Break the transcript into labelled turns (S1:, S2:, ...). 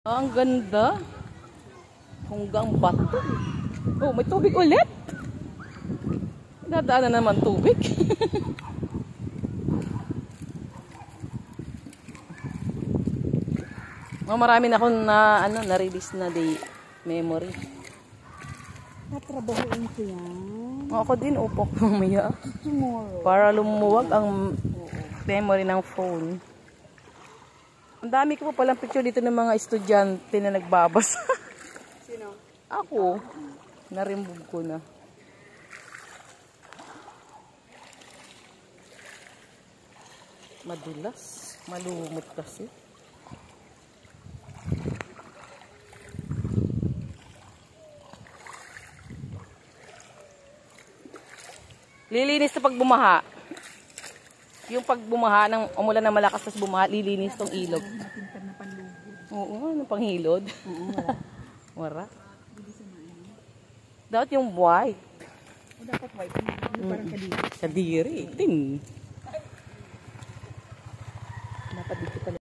S1: Ang ganda. Hanggang bato. Oh, may tubig ulit. Dadaan na naman tubig. Oh, marami na akong na-release na day memory.
S2: Natrabahoin ko yan.
S1: Ako din, upo mamaya. Para lumuwag ang memory ng phone. Ang dami ko pa palang picture dito ng mga estudyante na nagbabasa.
S2: Sino?
S1: Ako. Narimbog ko na. Madulas. Malumot kasi. Lilinis sa pagbumaha. Yung pagbumaha ng umulan na malakas tas bumaha, lilinis tong ilog.
S2: Napintan na panlugod.
S1: Oo, ano panghilod?
S2: Oo,
S1: Wara. Dapat yung white.
S2: o dapat white. Yung parang kadiri.
S1: Kadiri. Ting.
S2: Dapat dito pala.